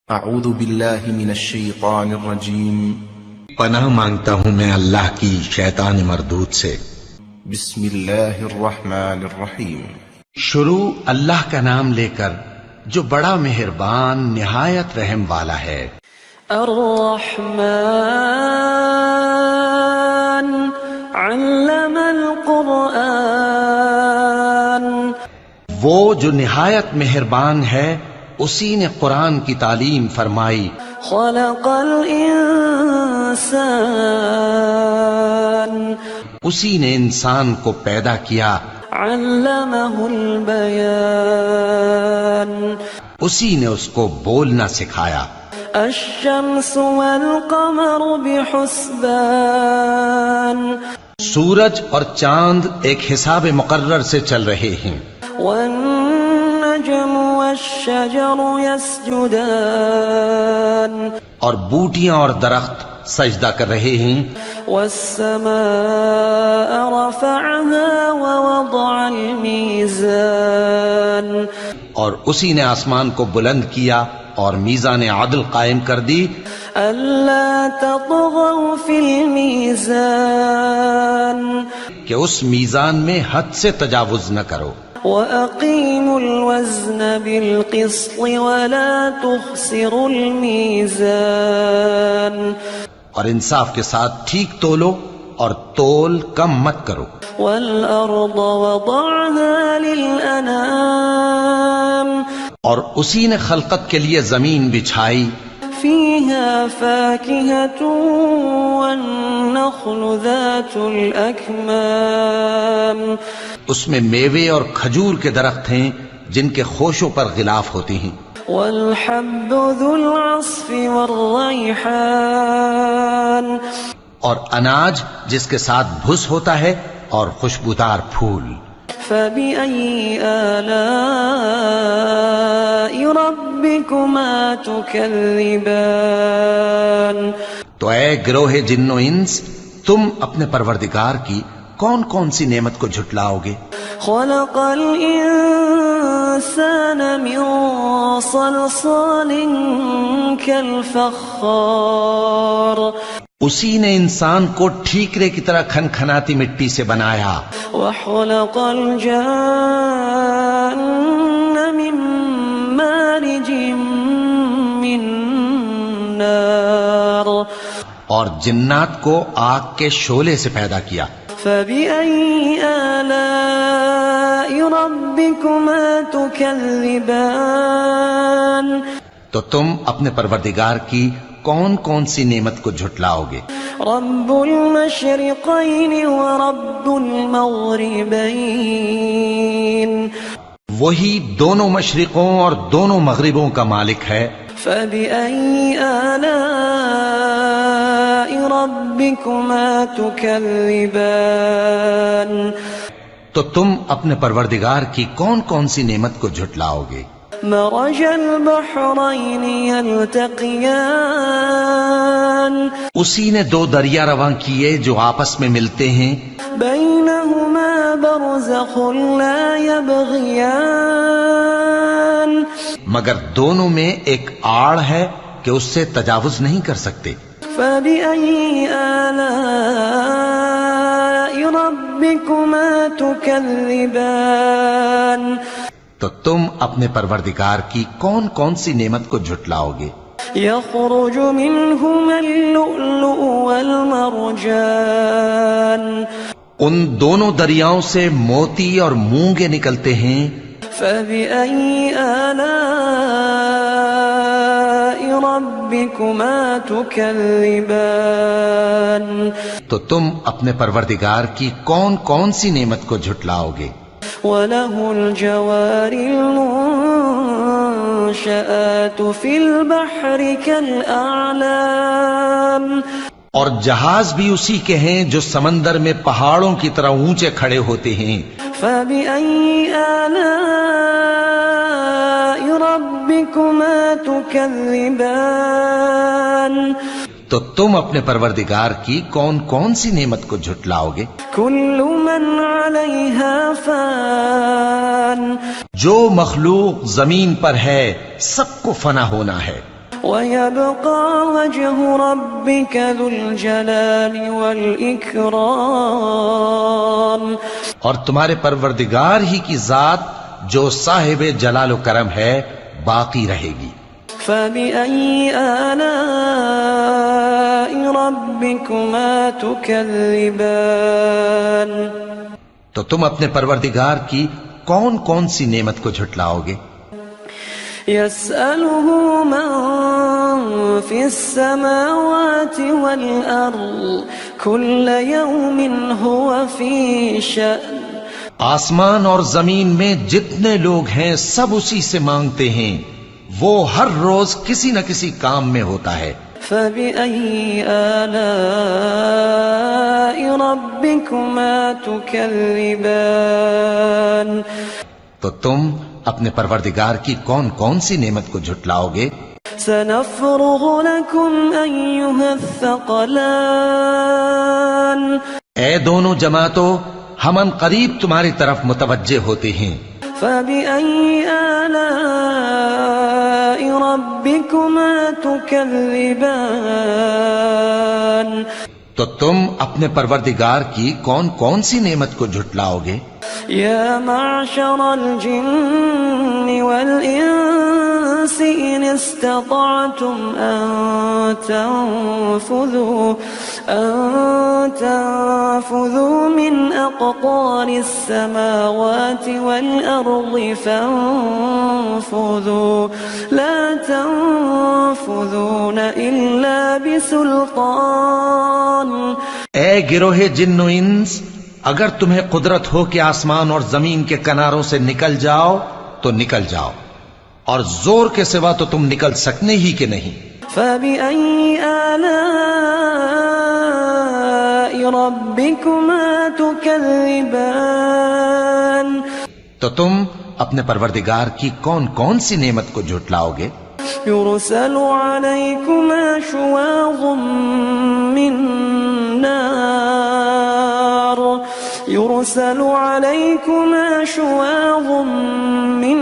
اعوذ باللہ من الشیطان الرجیم پناہ مانگتا ہوں میں اللہ کی شیطان مردود سے۔ بسم اللہ الرحمن الرحیم شروع اللہ کا نام لے کر جو بڑا مہربان نہایت رحم والا ہے۔ الرحمن علم القرآن، وہ جو نہایت مہربان ہے اسی نے قرآن کی تعلیم فرمائی۔ خلق الانسان، اسی نے انسان کو پیدا کیا۔ علمہ البیان، اسی نے اس کو بولنا سکھایا۔ الشمس والقمر بحسبان، سورج اور چاند ایک حساب مقرر سے چل رہے ہیں۔ والنجم والشجر يسجدان، اور بوٹیاں اور درخت سجدہ کر رہے ہیں۔ والسماء رفعها ووضع الميزان، اور اسی نے آسمان کو بلند کیا اور میزان عدل قائم کر دی۔ ألا تطغوا في الميزان، کہ اس میزان میں حد سے تجاوز نہ کرو۔ وأقيموا الوزن بالقسط ولا تخسروا الميزان، اور انصاف کے ساتھ ٹھیک تولو اور تول کم مت کرو۔ والأرض وضعها للأنام، اور اسی نے خلقت کے لیے زمین بچھائی۔ فيها فاكهة والنخل ذات الأكمام، اس میں میوے اور کھجور کے درخت ہیں جن کے خوشوں پر غلاف ہوتے ہیں۔ والحب ذو العصف والريحان، اور اناج جس کے ساتھ بھس ہوتا ہے اور خوشبودار پھول۔ فبأي آلاء ربكما تكذبان، تو اے گروہ جن و انس، تم اپنے پروردگار کی کون کون سی نعمت کو جھٹلاؤ گے؟ خلق الإنسان من صلصال كالفخار، اسی نے انسان کو ٹھیکرے کی طرح کھنکھناتی مٹی سے بنایا۔ وخلق الجان من مارج من نار، اور جنات کو آگ کے شعلے سے پیدا کیا۔ فبأي آلاء ربكما تكذبان، تو تم اپنے پروردگار کی کون کون سی نعمت کو جھٹلاؤ گے؟ رب المشرقين ورب المغربين، وہی دونوں مشرقوں اور دونوں مغربوں کا مالک ہے۔ فبأي آلاء ربكما تكذبان، تو تم اپنے پروردگار کی کون کون سی نعمت کو جھٹلاؤ گے؟ مرج البحرين يلتقيان، اسی نے دو دریا رواں کیے جو آپس میں ملتے ہیں۔ بينهما برزخ لا يبغيان، مگر دونوں میں ایک آڑ ہے کہ اس سے تجاوز نہیں کر سکتے۔ فبأي آلاء ربكما تكذبان، تو تم اپنے پروردگار کی کون کون سی نعمت کو جھٹلاؤ گے؟ يخرج منهما اللؤلؤ والمرجان، ان دونوں دریاؤں سے موتی اور مونگے نکلتے ہیں۔ فبأي آلاء ربكما تكذبان، تو تم اپنے پروردگار کی کون کون سی نعمت کو جھٹلاؤ گے؟ وله الجوار المنشآت في البحر كالأعلام، اور جہاز بھی اسی کے ہیں جو سمندر میں پہاڑوں کی طرح اونچے کھڑے ہوتے ہیں۔ فبأي آلاء ربكما تكذبان، تو تم اپنے پروردگار کی کون کون سی نعمت کو جھٹلاؤ گے؟ كل من عليها فان، جو مخلوق زمین پر ہے سب کو فنا ہونا ہے۔ ويبقى وجه ربك ذو الجلال والإكرام. اور تمہارے پروردگار ہی کی ذات جو صاحب جلال و کرم ہے باقی رہے گی. فبأي آلاء ربكما تكذبان. تو تم اپنے پروردگار کی کون کون سی نعمت کو جھٹلاؤ گے؟ يسأله من في السماوات والأرض كل يوم هو في شأن. آسمان اور زمین میں جتنے لوگ ہیں سب اسی سے مانگتے ہیں، وہ ہر روز کسی نہ کسی کام میں ہوتا ہے. فبأي آلاء ربكما تكذبان. تو تم اپنے پروردگار کی کون کون سی نعمت کو جھٹلاؤ گے؟ سنفرغ لكم أيها الثقلان. اے دونوں جماعتوں، ہم ان قریب تمہاری طرف متوجہ ہوتے ہیں. فبأي آلاء ربكما تكذبان. تو تم اپنے پروردگار کی کون کون سی نعمت کو جھٹلاؤ گے؟ يا معشر الجن والإنس إن استطعتم أن تنفذوا من أقطار السماوات والأرض فانفذوا لا تنفذون إلا بسلطان. اے گروہ جن و انس، اگر تمہیں قدرت ہو کہ آسمان اور زمین کے کناروں سے نکل جاؤ تو نکل جاؤ، اور زور کے سوا تو تم نکل سکنے ہی کہ نہیں. فبأي آلاء ربكما تكذبان. تو تم اپنے پروردگار کی کون کون سی نعمت کو جھٹلاؤ گے؟ يرسل عليكما شواظ من نار. يرسل عليكما شواظ من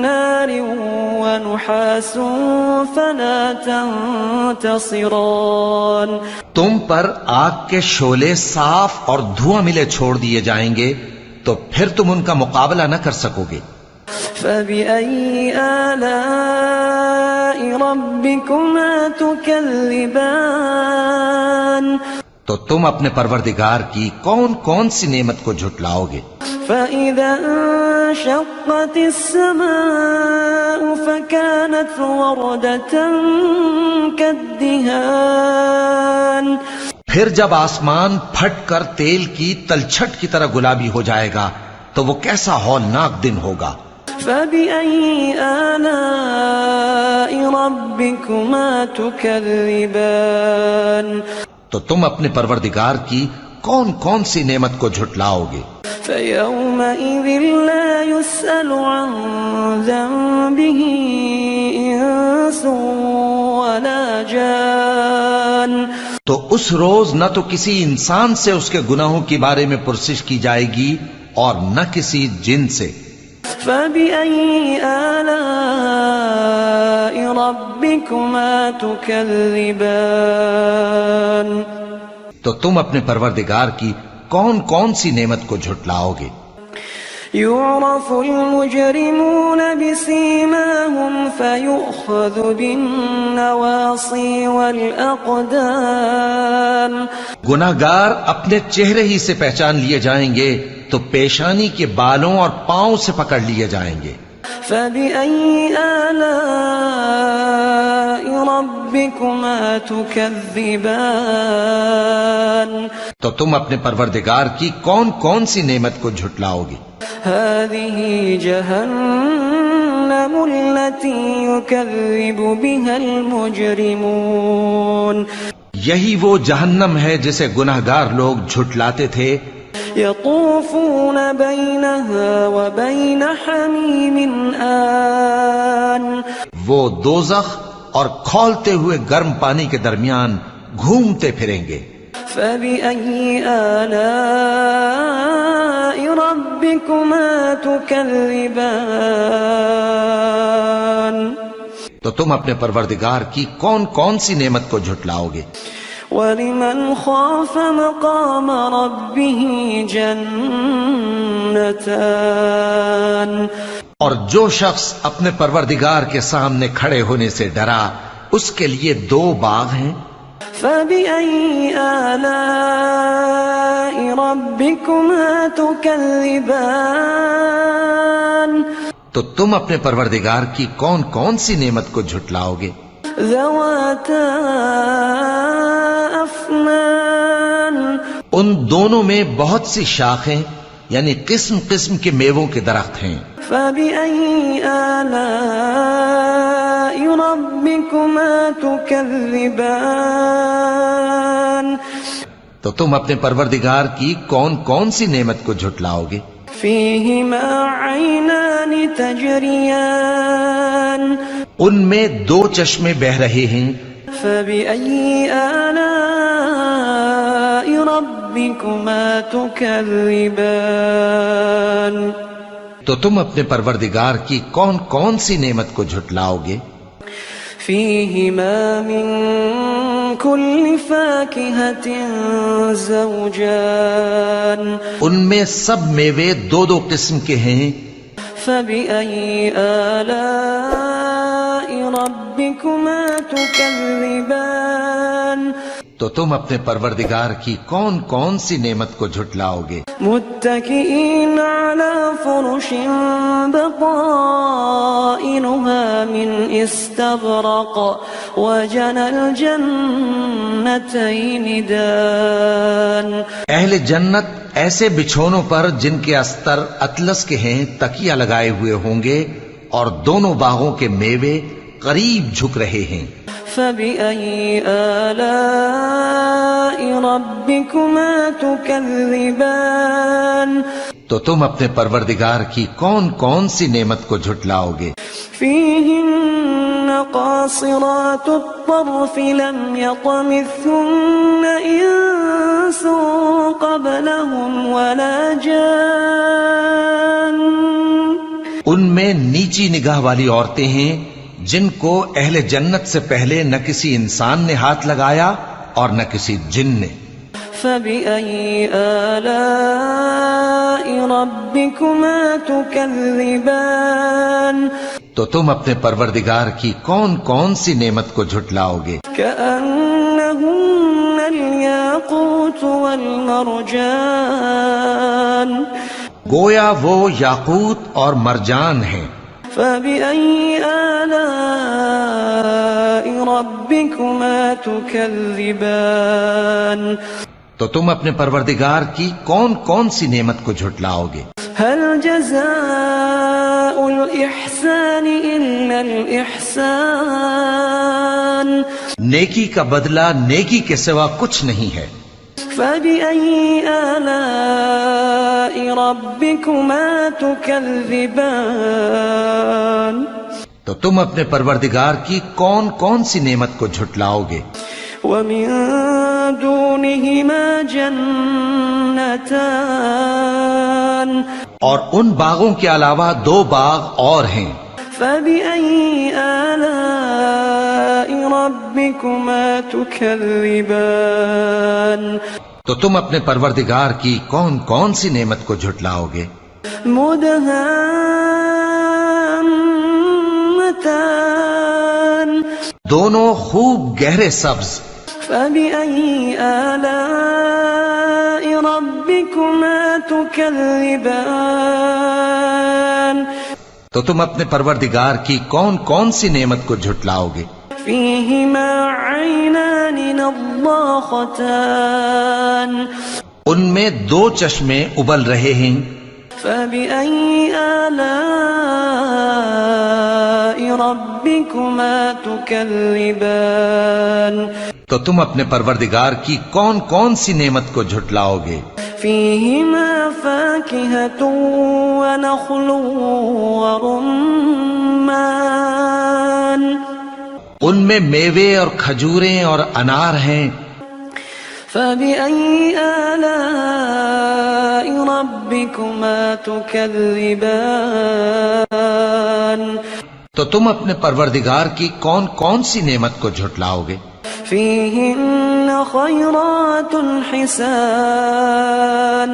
نار ونحاس فلا تنتصران. تم پر آگ کے شعلے صاف اور دھواں ملے چھوڑ دیے جائیں گے تو پھر تم ان کا مقابلہ نہ کر سکو گے. فبأي آلاء ربكما تكذبان. تو تم اپنے پروردگار کی کون کون سی نعمت کو جھٹلاؤ گے؟ فإذا انشقت السماء فكانت وردة كالدهان. پھر جب آسمان پھٹ کر تیل کی تلچھٹ کی طرح گلابی ہو جائے گا تو وہ کیسا ہولناک دن ہوگا. فبأي آلاء ربكما تكذبان. تو تم اپنے پروردگار کی کون کون سی نعمت کو جھٹلاؤ گے؟ فيومئذ لا يسأل عن ذنبه إنس ولا جان. تو اس روز نہ تو کسی انسان سے اس کے گناہوں کے بارے میں پرسش کی جائے گی اور نہ کسی جن سے. فبأي آلاء ربكما تكذبان. تو تم اپنے پروردگار کی کون کون سی نعمت کو جھٹلاؤ گے؟ يعرف المجرمون بسيماهم فيؤخذ بالنواصي والأقدام. گناہگار اپنے چہرے ہی سے پہچان لیے جائیں گے تو پیشانی کے بالوں اور پاؤں سے پکڑ لیے جائیں گے. فبأي آلاء ربكما تكذبان. تو تم اپنے پروردگار کی کون کون سی نعمت کو جھٹلاؤ گے؟ هذه جهنم التي يكذب بها المجرمون. یہی وہ جہنم ہے جسے گناہگار لوگ جھٹلاتے تھے. يطوفون بينها وبين حميم آن. وہ دوزخ اور کھولتے ہوئے گرم پانی کے درمیان گھومتے پھریں گے. فبأي آلاء ربكما تكذبان. تو تم اپنے پروردگار کی کون کون سی نعمت کو جھٹلاؤ گے؟ وَلِمَنْ خَافَ مَقَامَ رَبِّهِ جَنَّتَانِ اور جو شخص اپنے پروردگار کے سامنے کھڑے ہونے سے ڈرا اس کے لیے 2 باغ ہیں۔ فَبِأَيِّ آلَاءِ رَبِّكُمَا تُكَذِّبَانِ تو تم اپنے پروردگار کی کون کون سی نعمت کو جھٹلاؤ گے؟ ذَوَاتَا أَفْنَانٍ ان دونوں میں بہت سی شاخیں یعنی قسم قسم کے میووں کے درخت ہیں۔ فَبِأَيِّ آلَاءِ رَبِّكُمَا تُكَذِّبَانِ تو تم اپنے پروردگار کی کون کون سی نعمت کو جھٹلاؤ گے؟ فِيهِمَا عَيْنَانِ تَجْرِيَانِ ان میں 2 چشمے بہ رہے ہیں۔ فَبِأَيِّ آلَاءِ رَبِّكُمَا تُكَذِّبَانِ تو تم اپنے پروردگار کی کون کون سی نعمت کو جھٹلاؤ گے؟ فِيهِمَا مِن كُلِّ فَاكِهَةٍ زَوْجَانِ ان میں سب میوے 2 قسم کے ہیں۔ فَبِأَيِّ آلَاءِ رَبِّكُمَا تُكَذِّبَانِ تو تم اپنے پروردگار کی کون کون سی نعمت کو جھٹلاؤ گے؟ متكئين على فرش بطائنها من استبرق وجنى الجنتين دان اہل جنت ایسے بچھونوں پر جن کے استر اطلس کے ہیں تکیہ لگائے ہوئے ہوں گے اور دونوں باغوں کے میوے قریب جھک رہے ہیں۔ فَبِأَيِّ آلَاءِ رَبِّكُمَا تُكَذِّبَانِ تو تم اپنے پروردگار کی کون کون سی نعمت کو جھٹلاؤ گے؟ فِيهِنَّ قَاصِرَاتُ الطَّرْفِ لَمْ يَطْمِثْهُنَّ إِنسٌ قَبْلَهُمْ وَلَا جَانٌّ ان میں نیچی نگاہ والی عورتیں ہیں جن کو اہل جنت سے پہلے نہ کسی انسان نے ہاتھ لگایا اور نہ کسی جن نے۔ فَبِأَيِّ آلَاءِ رَبِّكُمَا تُكَذِّبَانِ تو تم اپنے پروردگار کی کون کون سی نعمت کو جھٹلاؤ گے؟ كَأَنَّهُنَّ الْيَاقُوتُ وَالْمَرْجَانُ گویا وہ یاقوت اور مرجان ہیں۔ فَبِأَيِّ آلَاءِ رَبِّكُمَا تُكَذِّبَانِ تو تم اپنے پروردگار کی کون کون سی نعمت کو جھٹلاؤ گے؟ هَلْ جَزَاءُ الْإِحْسَانِ إِلَّا الْإِحْسَانُ نیکی کا بدلہ نیکی کے سوا کچھ نہیں ہے۔ فَبِأَيِّ آلَاءِ رَبِّكُمَا تُكَذِّبَانِ تو تم اپنے پروردگار کی کون کون سی نعمت کو جھٹلاؤ گے؟ وَمِن دُونِهِمَا جَنَّتَانِ اور ان باغوں کے علاوہ 2 باغ اور ہیں۔ فَبِأَيِّ آلَاءِ رَبِّكُمَا تُكَذِّبَانِ تو تم اپنے پروردگار کی کون کون سی نعمت کو جھٹلاؤ گے؟ مُدْهَامَّتَانِ دونوں خوب گہرے سبز۔ فَبِأَيِّ آلَاءِ رَبِّكُمَا تُكَذِّبَانِ تو تم اپنے پروردگار کی کون کون سی نعمت کو جھٹلاؤ گے؟ فِيهِمَا عَيْنَانِ نَضَّاخَتَانِ ان میں 2 چشمے ابل رہے ہیں۔ فَبِأَيِّ آلَاءِ رَبِّكُمَا تُكَذِّبَانِ تو تم اپنے پروردگار کی کون کون سی نعمت کو جھٹلاؤ گے؟ فِيهِمَا فَاكِهَةٌ وَنَخْلٌ وَرُمَّانٌ ان میں میوے اور کھجوریں اور انار ہیں۔ فَبِأَيِّ آلَاءِ رَبِّكُمَا تُكَذِّبَانِ تو تم اپنے پروردگار کی کون کون سی نعمت کو جھٹلاؤ گے؟ فيهن خيرات حسان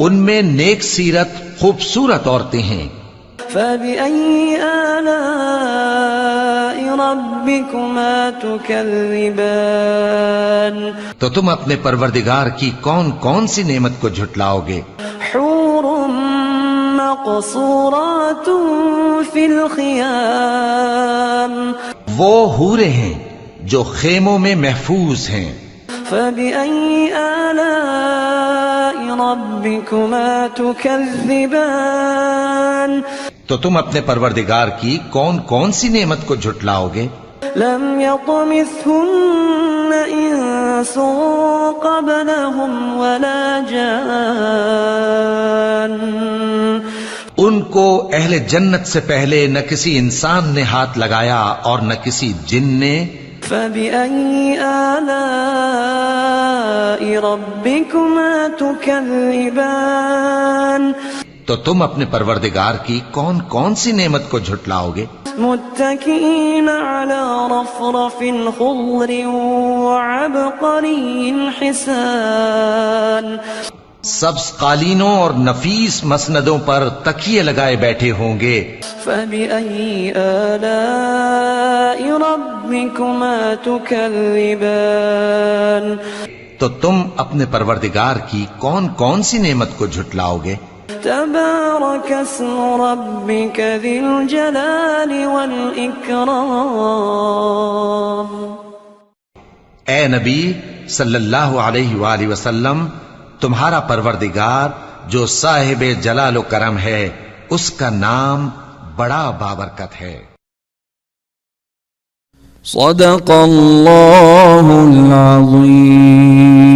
ان میں نیک سیرت خوبصورت عورتیں ہیں. فبأي آلاء ربكما تكذبان تو تم اپنے پروردگار کی کون کون سی نعمت کو جھٹلاؤ گے؟ حور مقصورات في الخيام وہ حوریں ہیں جو خیموں میں محفوظ ہیں. فبأي آلاء ربكما تكذبان تو تم اپنے پروردگار کی کون کون سی نعمت کو جھٹلاؤ گے؟ لم يطمثهن إنس قبلهم ولا جان ان کو اہل جنت سے پہلے نہ کسی انسان نے ہاتھ لگایا اور نہ کسی جن نے. فبأي آلاء ربكما تكذبان تو تم اپنے پروردگار کی کون کون سی نعمت کو جھٹلاؤ گے؟ متكئين على رفرف خضر وعبقري حسان سبز قالینوں اور نفیس مسندوں پر تکیے لگائے بیٹھے ہوں گے. فبأي آلاء ربكما تكذبان تو تم اپنے پروردگار کی کون کون سی نعمت کو جھٹلاؤ گے؟ تبارك اسم ربك ذي الجلال والإكرام اے نبی صلی اللہ علیہ وآلہ وسلم، تمہارا پروردگار جو صاحب جلال و کرم ہے اس کا نام بڑا بابرکت ہے. صدق اللہ العظیم.